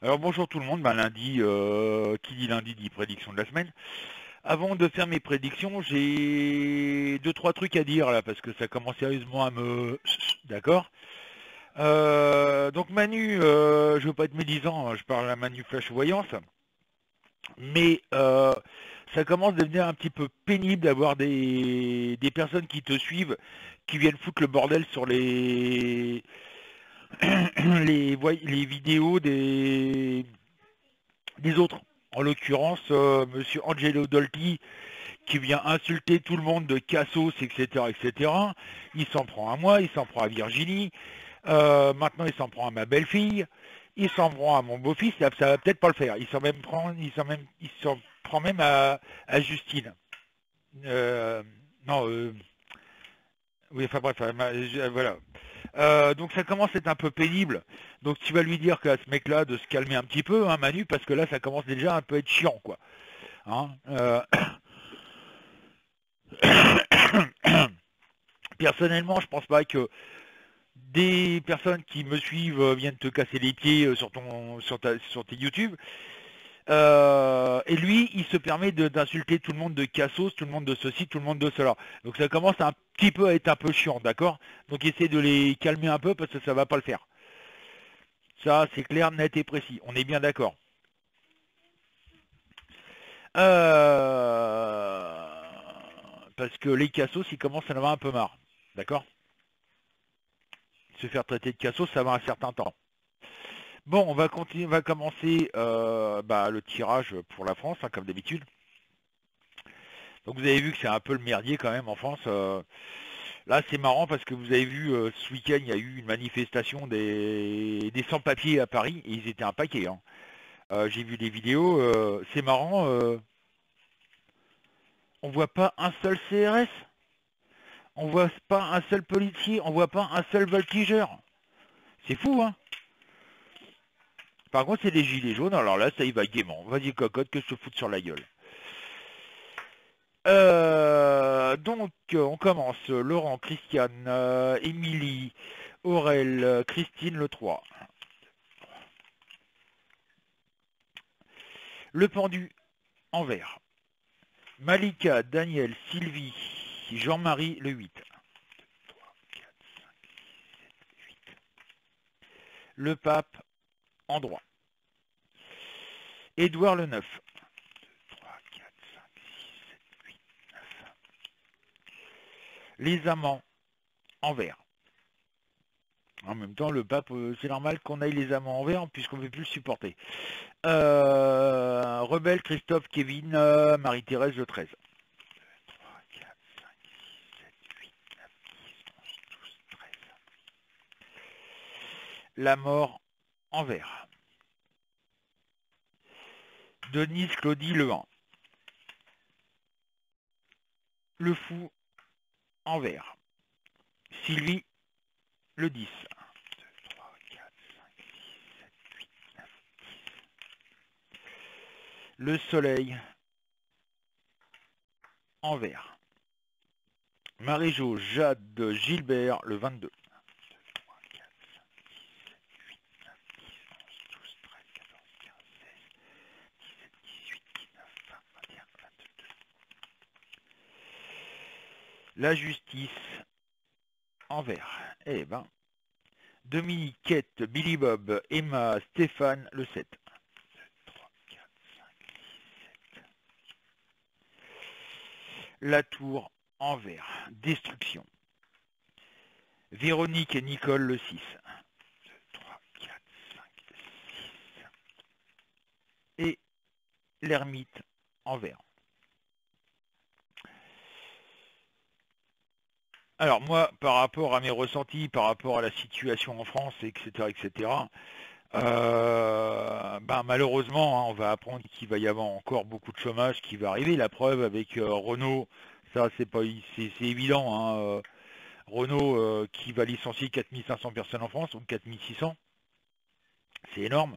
Alors bonjour tout le monde, lundi, qui dit lundi dit prédiction de la semaine. Avant de faire mes prédictions, j'ai deux trois trucs à dire là parce que ça commence sérieusement à me... D'accord. Donc Manu, je veux pas être médisant, hein, je parle à Manu Flash Voyance, mais ça commence à devenir un petit peu pénible d'avoir des personnes qui te suivent, qui viennent foutre le bordel sur les vidéos des autres. En l'occurrence, Monsieur Angelo Dolti qui vient insulter tout le monde de Cassos, etc., etc. Il s'en prend à moi, il s'en prend à Virginie. Maintenant, il s'en prend à ma belle-fille. Il s'en prend à mon beau-fils. Ça va peut-être pas le faire. Il s'en prend même à Justine. Euh, non, oui, enfin bref, voilà. Donc ça commence à être un peu pénible. Donc tu vas lui dire qu'à ce mec-là de se calmer un petit peu, hein, Manu, parce que là ça commence déjà un peu à être chiant, quoi. Hein. Personnellement, je pense pas que des personnes qui me suivent viennent te casser les pieds sur tes YouTube. Et lui, il se permet d'insulter tout le monde de Cassos, tout le monde de ceci, tout le monde de cela. Donc ça commence un petit peu à être un peu chiant, d'accord? Donc essaie de les calmer un peu parce que ça va pas le faire. Ça, c'est clair, net et précis. On est bien d'accord. Parce que les cassos, ils commencent à en avoir un peu marre. D'accord? Se faire traiter de cassos, ça va un certain temps. Bon, on va continuer, on va commencer le tirage pour la France, hein, comme d'habitude. Donc vous avez vu que c'est un peu le merdier quand même en France. Là, c'est marrant parce que vous avez vu ce week-end, il y a eu une manifestation des sans-papiers à Paris et ils étaient un paquet, hein. J'ai vu des vidéos, c'est marrant. On voit pas un seul CRS, on voit pas un seul policier, on voit pas un seul voltigeur. C'est fou, hein. Par contre, c'est des gilets jaunes, alors là, ça y va gaiement. Vas-y, cocotte, que je te foute sur la gueule. Donc, on commence. Laurent, Christiane, Émilie, Aurel, Christine, le 3. Le pendu, en vert. Malika, Daniel, Sylvie, Jean-Marie, le 8. Le pape, en droit. Édouard, le 9. 3, 4, 5, 6, 7, 8, 9. Les amants, en vert. En même temps, le pape, c'est normal qu'on aille les amants en vert puisqu'on ne veut plus le supporter. Rebelle, Christophe, Kevin, Marie-Thérèse, le 13. 3, 4, 5, 6, 7, 8, 9, 10, 11, 12, 13. La mort, en vert. Denise, Claudie, le 1. Le fou, en vert. Sylvie, le 10. 1, 2, 3, 4, 5, 6, 7, 8, 9, 10. Le soleil, en vert. Marie-Jo, Jade, Gilbert, le 22. 2, 3, 4, 5, 6, 7, 8, 9, 10, 11, 12, 13, 14, 15, 16, 17, 18, 19, 20, 21, 22. La justice, en vert. Eh ben, Dominique, Kate, Billy Bob, Emma, Stéphane, le 7. 1, 2, 3, 4, 5, 6, 7. La tour, en vert. Destruction. Véronique et Nicole, le 6. 1, 2, 3, 4, 5, 6. Et l'ermite, en vert. Alors moi, par rapport à mes ressentis, par rapport à la situation en France, etc., etc., malheureusement, hein, on va apprendre qu'il va y avoir encore beaucoup de chômage qui va arriver. La preuve avec Renault, ça c'est évident, hein, Renault qui va licencier 4500 personnes en France, ou 4600, c'est énorme.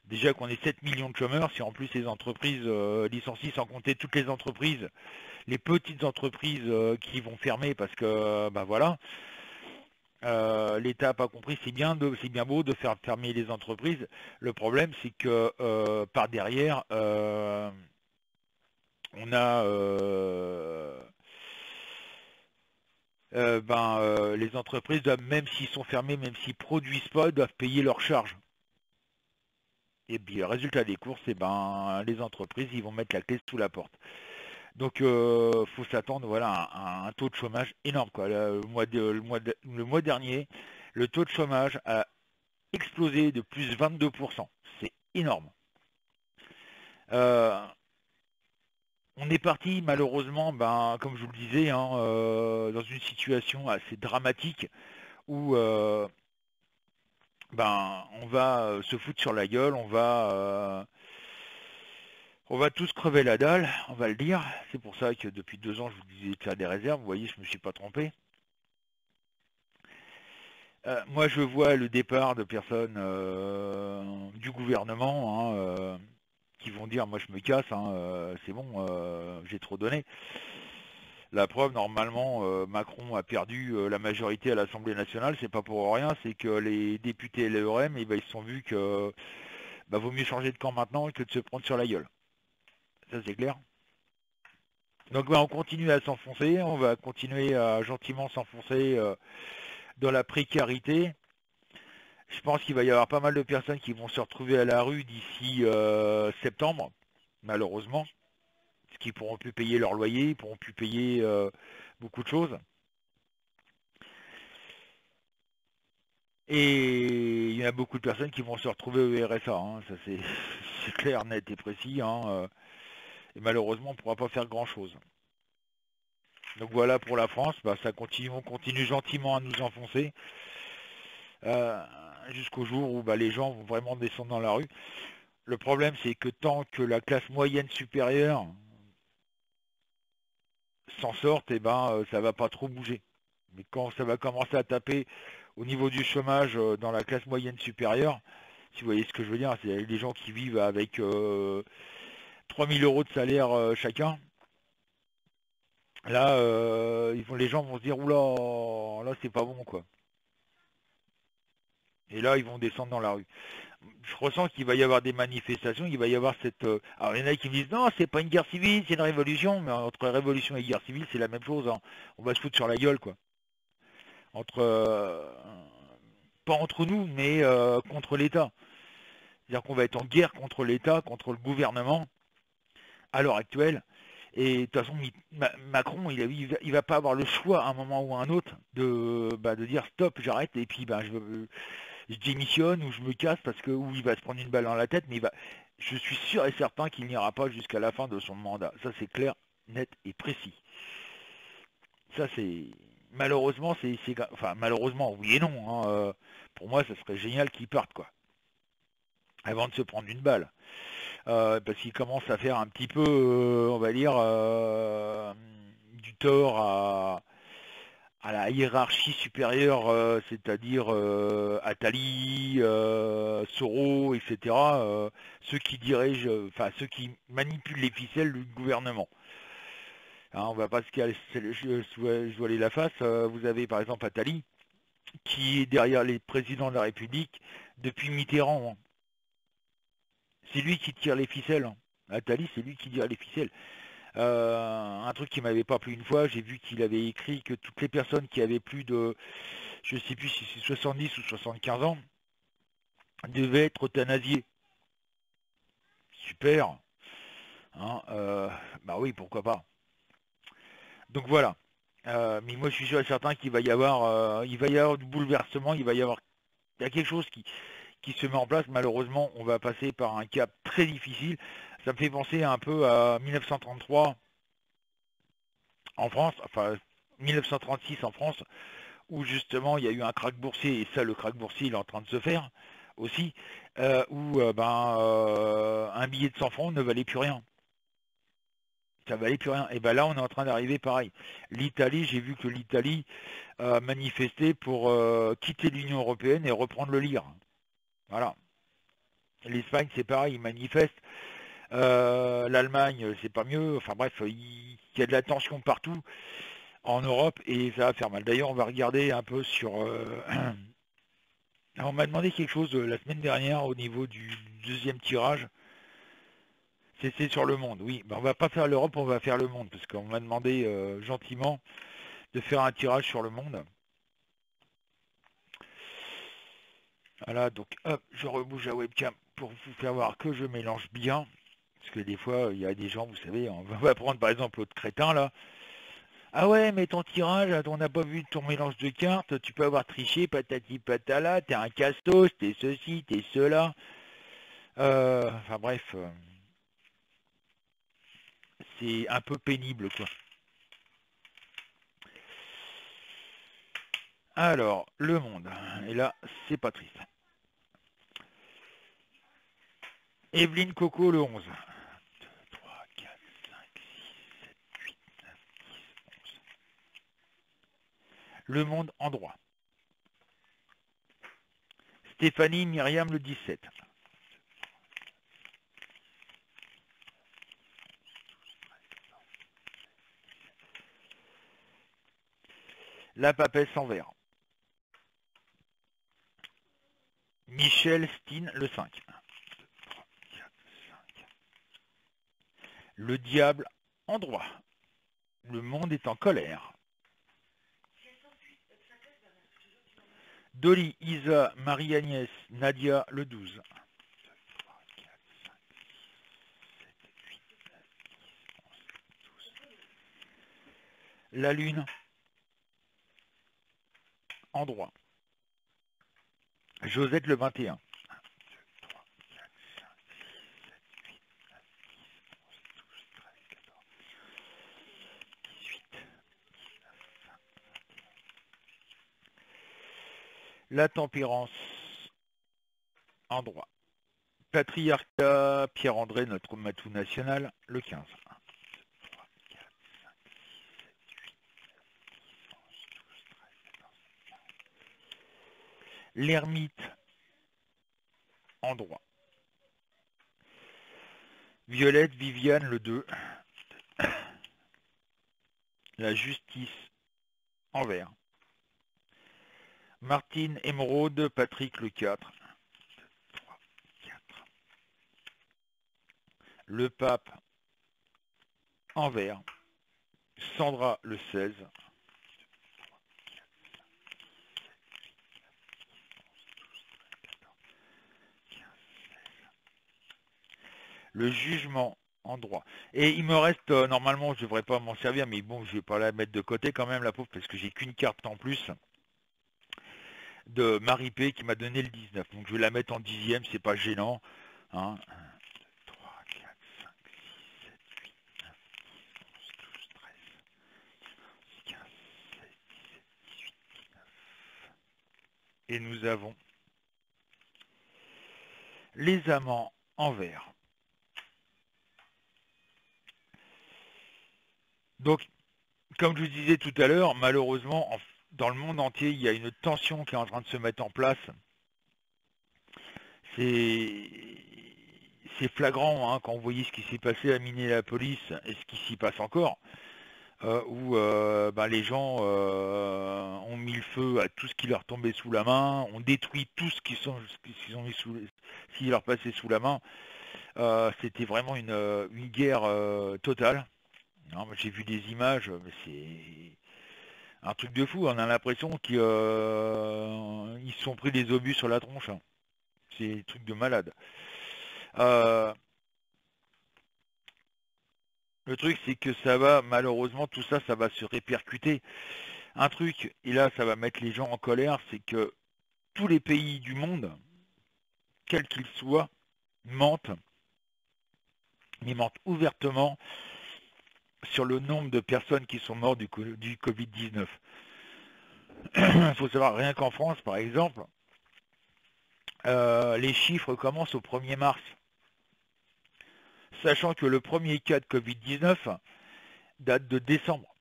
Déjà qu'on est 7 millions de chômeurs, si en plus les entreprises licencient, sans compter toutes les entreprises, les petites entreprises qui vont fermer parce que, voilà. L'État n'a pas compris, c'est bien beau de faire fermer les entreprises. Le problème, c'est que par derrière, on a les entreprises doivent, même s'ils sont fermés, même s'ils produisent pas, doivent payer leurs charges. Et puis le résultat des courses, les entreprises, ils vont mettre la clé sous la porte. Donc faut s'attendre, voilà, à un taux de chômage énorme, quoi. Le mois dernier, le taux de chômage a explosé de plus 22%. C'est énorme. Euh, on est parti malheureusement, comme je vous le disais, hein, dans une situation assez dramatique où on va se foutre sur la gueule, on va tous crever la dalle, on va le dire. C'est pour ça que depuis 2 ans, je vous disais de faire des réserves. Vous voyez, je me suis pas trompé. Moi, je vois le départ de personnes du gouvernement, hein, qui vont dire, moi, je me casse, hein, c'est bon, j'ai trop donné. La preuve, normalement, Macron a perdu la majorité à l'Assemblée nationale. C'est pas pour rien, c'est que les députés LREM, ils se sont vus que vaut mieux changer de camp maintenant que de se prendre sur la gueule. Ça, c'est clair. Donc, on continue à s'enfoncer, on va continuer à gentiment s'enfoncer dans la précarité. Je pense qu'il va y avoir pas mal de personnes qui vont se retrouver à la rue d'ici septembre, malheureusement, parce qu'ils pourront plus payer leur loyer, ils pourront plus payer beaucoup de choses. Et il y a beaucoup de personnes qui vont se retrouver au RSA, hein, ça c'est clair, net et précis, hein, et malheureusement on ne pourra pas faire grand-chose. Donc voilà pour la France, ça continue, on continue gentiment à nous enfoncer, jusqu'au jour où les gens vont vraiment descendre dans la rue. Le problème, c'est que tant que la classe moyenne supérieure s'en sort, ça va pas trop bouger. Mais quand ça va commencer à taper au niveau du chômage dans la classe moyenne supérieure, si vous voyez ce que je veux dire, c'est les gens qui vivent avec 3000 euros de salaire chacun. Là, les gens vont se dire, oula, là c'est pas bon, quoi. Et là, ils vont descendre dans la rue. Je ressens qu'il va y avoir des manifestations, il va y avoir cette... Alors, il y en a qui me disent, non, c'est pas une guerre civile, c'est une révolution. Mais entre révolution et guerre civile, c'est la même chose, hein. On va se foutre sur la gueule, quoi. Entre... pas entre nous, mais contre l'État. C'est-à-dire qu'on va être en guerre contre l'État, contre le gouvernement, à l'heure actuelle. Et de toute façon, Macron, il va pas avoir le choix à un moment ou à un autre de dire stop, j'arrête, et puis je démissionne ou je me casse parce que ou il va se prendre une balle dans la tête, mais je suis sûr et certain qu'il n'ira pas jusqu'à la fin de son mandat. Ça c'est clair, net et précis. Ça c'est malheureusement enfin malheureusement oui et non, hein, pour moi ça serait génial qu'il parte, quoi, avant de se prendre une balle. Parce qu'il commence à faire un petit peu, on va dire, du tort à la hiérarchie supérieure, c'est-à-dire Attali, Soro, etc., ceux qui dirigent, enfin ceux qui manipulent les ficelles du gouvernement. Hein, on va pas se voiler la face. Vous avez par exemple Attali, qui est derrière les présidents de la République depuis Mitterrand, hein. C'est lui qui tire les ficelles, hein. Attali, c'est lui qui tire les ficelles. Un truc qui m'avait pas plu une fois, j'ai vu qu'il avait écrit que toutes les personnes qui avaient plus de, je sais plus si c'est 70 ou 75 ans, devaient être euthanasiées. Super. Hein, bah oui, pourquoi pas. Donc voilà. Mais moi je suis sûr et certain qu'il va y avoir, du bouleversement, il y a quelque chose qui se met en place. Malheureusement, on va passer par un cap très difficile. Ça me fait penser un peu à 1933 en France, enfin 1936 en France, où justement il y a eu un krach boursier, et ça le krach boursier il est en train de se faire aussi, où un billet de 100 francs ne valait plus rien. Ça valait plus rien. Et là on est en train d'arriver pareil. L'Italie, j'ai vu que l'Italie manifestait pour quitter l'Union Européenne et reprendre le lire. Voilà. L'Espagne c'est pareil, ils manifestent. L'Allemagne c'est pas mieux. Enfin bref, il y a de la tension partout. en Europe et ça va faire mal. D'ailleurs, on va regarder un peu sur... on m'a demandé quelque chose la semaine dernière au niveau du deuxième tirage. C'est sur le monde, oui. Ben, on va pas faire l'Europe, on va faire le monde, parce qu'on m'a demandé gentiment de faire un tirage sur le monde. Voilà, donc hop, je rebouge la webcam pour vous faire voir que je mélange bien. Parce que des fois, il y a des gens, vous savez, on va prendre par exemple l'autre crétin là. Ah ouais, mais ton tirage, on n'a pas vu ton mélange de cartes, tu peux avoir triché, patati patala, t'es un castos, t'es ceci, t'es cela. Enfin bref, c'est un peu pénible quoi. Alors, le monde. Et là, c'est pas triste. Evelyne Coco, le 11. 2, 3, 4, 5, 6, 7, 8, 9, 10, 11. Le monde en droit. Stéphanie Myriam, le 17. La papesse en vert. Michel Steen, le 5. 1, 2, 3, 4, 5. Le diable en droit. Le monde est en colère. Dolly, Isa, Marie-Agnès, Nadia, le 12. 1, 2, 3, 4, 5, 6, 7, 8, 9, 10, 11, 12. La lune en droit. Josette, le 21. 1, 2, 3, 4, 5, 6, 7, 8, 9, 10, 11, 12, 13, 14, 18, 19, 20. La tempérance en droit. Patriarcat, Pierre-André, notre matou national, le 15. 1, 2, 3, 4, 5, 6, 7, 8, 9, 10, 11, 12, 13, 14, 15. L'ermite en droit. Violette, Viviane, le 2. La justice en vert. Martine, Émeraude, Patrick, le 4. 1, 2, 3, 4. Le pape en vert. Sandra, le 16. 1, 2, 3, 4, 5, 6, 7, 8, 9, 10, 11, 12, 13, 14, 15, 16. Le jugement en droit. Et il me reste, normalement, je ne devrais pas m'en servir, mais bon, je vais pas la mettre de côté quand même, la pauvre, parce que j'ai qu'une carte en plus de Marie P qui m'a donné le 19. Donc je vais la mettre en 10e, c'est pas gênant. Hein. 1, 2, 3, 4, 5, 6, 7, 8, 9, 10, 11, 12, 13, 15, 16, 17, 18, 19. Et nous avons les amants en vert. Donc, comme je vous disais tout à l'heure, malheureusement, dans le monde entier, il y a une tension qui est en train de se mettre en place. C'est flagrant hein, quand vous voyez ce qui s'est passé à Minneapolis et ce qui s'y passe encore, où les gens ont mis le feu à tout ce qui leur tombait sous la main, ont détruit tout ce qui leur passait sous la main. C'était vraiment une guerre totale. J'ai vu des images, mais c'est un truc de fou. On a l'impression qu'ils se sont pris des obus sur la tronche. Hein. C'est un truc de malade. Le truc, c'est que ça va, malheureusement, tout ça, ça va se répercuter. Un truc, et là, ça va mettre les gens en colère, c'est que tous les pays du monde, quels qu'ils soient, mentent, mais mentent ouvertement sur le nombre de personnes qui sont mortes du Covid-19. Il faut savoir, rien qu'en France, par exemple, les chiffres commencent au 1er mars. Sachant que le premier cas de Covid-19 date de décembre.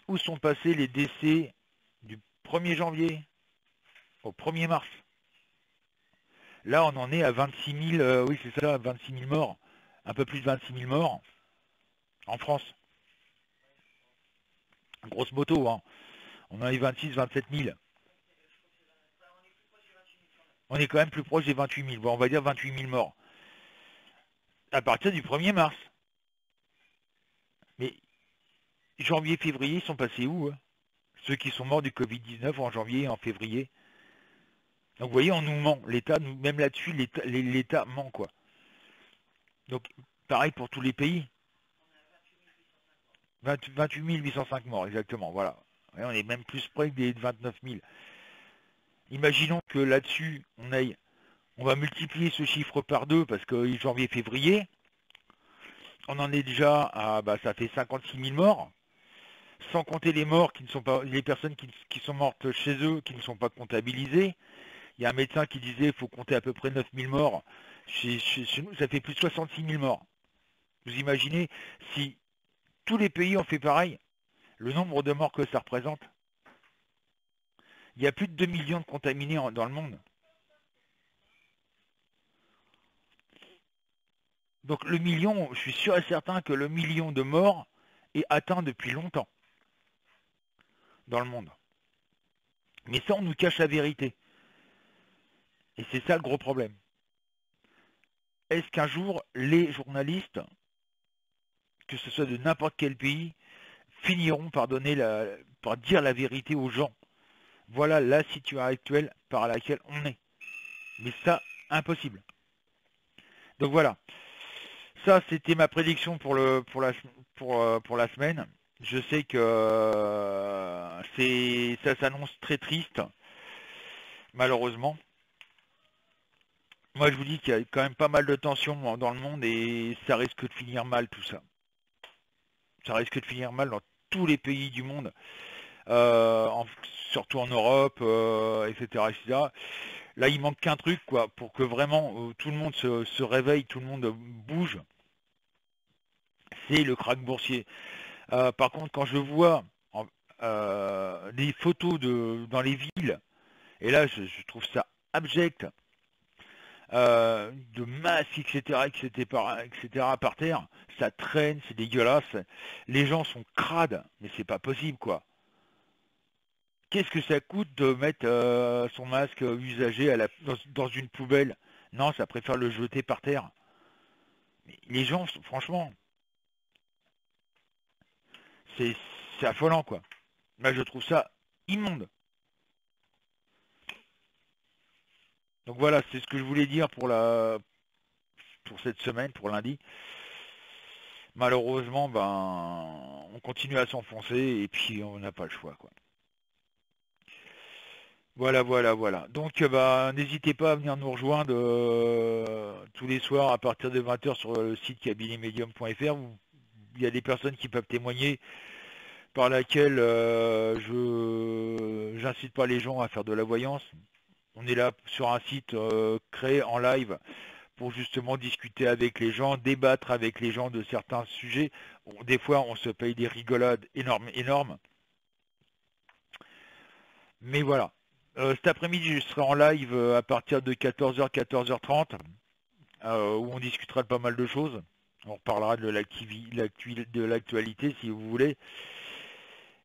Où sont passés les décès du 1er janvier au 1er mars? Là, on en est à 26 000, oui c'est ça, 26 000 morts. Un peu plus de 26 000 morts en France. Grosse moto, hein. On a les 26-27 000. On est quand même plus proche des 28 000. Bon, on va dire 28 000 morts. À partir du 1er mars. Mais janvier, février, ils sont passés où, hein? Ceux qui sont morts du Covid-19 en janvier et en février. Donc vous voyez, on nous ment. L'État, même là-dessus, l'État ment, quoi. Donc, pareil pour tous les pays. 28 805 morts, exactement, voilà. Et on est même plus près des 29 000. Imaginons que là-dessus, on va multiplier ce chiffre par 2 parce que janvier-février, on en est déjà à, ça fait 56 000 morts, sans compter les morts qui ne sont pas, les personnes qui sont mortes chez eux, qui ne sont pas comptabilisées. Il y a un médecin qui disait qu'il faut compter à peu près 9 000 morts. Chez nous, ça fait plus de 66 000 morts. Vous imaginez si tous les pays ont fait pareil, le nombre de morts que ça représente? Il y a plus de 2 millions de contaminés dans le monde. Donc le million, je suis sûr et certain que le million de morts est atteint depuis longtemps dans le monde. Mais ça, on nous cache la vérité. Et c'est ça le gros problème. Est-ce qu'un jour, les journalistes, que ce soit de n'importe quel pays, finiront par dire la vérité aux gens? Voilà la situation actuelle par laquelle on est. Mais ça, impossible. Donc voilà. Ça, c'était ma prédiction pour la semaine. Je sais que ça s'annonce très triste, malheureusement. Moi, je vous dis qu'il y a quand même pas mal de tensions dans le monde et ça risque de finir mal tout ça. Ça risque de finir mal dans tous les pays du monde, surtout en Europe, etc., etc. Là, il manque qu'un truc, quoi, pour que vraiment tout le monde se réveille, tout le monde bouge. C'est le krach boursier. Par contre, quand je vois des photos dans les villes, et là, je trouve ça abject, de masse, etc., par terre, ça traîne, c'est dégueulasse. Les gens sont crades, mais c'est pas possible, quoi. Qu'est-ce que ça coûte de mettre son masque usagé dans une poubelle? Non, ça préfère le jeter par terre. Mais les gens, franchement, c'est affolant, quoi. Moi, je trouve ça immonde. Donc voilà, c'est ce que je voulais dire pour cette semaine, pour lundi. Malheureusement, on continue à s'enfoncer et puis on n'a pas le choix, quoi. Voilà, voilà, voilà. Donc, n'hésitez pas à venir nous rejoindre tous les soirs à partir de 20h sur le site cabinetmedium.fr. Il y a des personnes qui peuvent témoigner par laquelle j'incite pas les gens à faire de la voyance. On est là sur un site créé en live pour justement discuter avec les gens, débattre avec les gens de certains sujets. Bon, des fois, on se paye des rigolades énormes. Mais voilà. Cet après-midi, je serai en live à partir de 14h, 14h30, où on discutera de pas mal de choses. On reparlera de l'actualité, si vous voulez.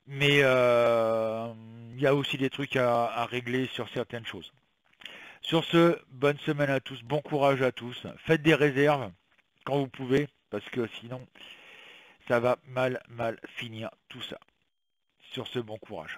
Mais il y a aussi des trucs à régler sur certaines choses. Sur ce, bonne semaine à tous, bon courage à tous. Faites des réserves quand vous pouvez, parce que sinon, ça va mal finir tout ça. Sur ce, bon courage.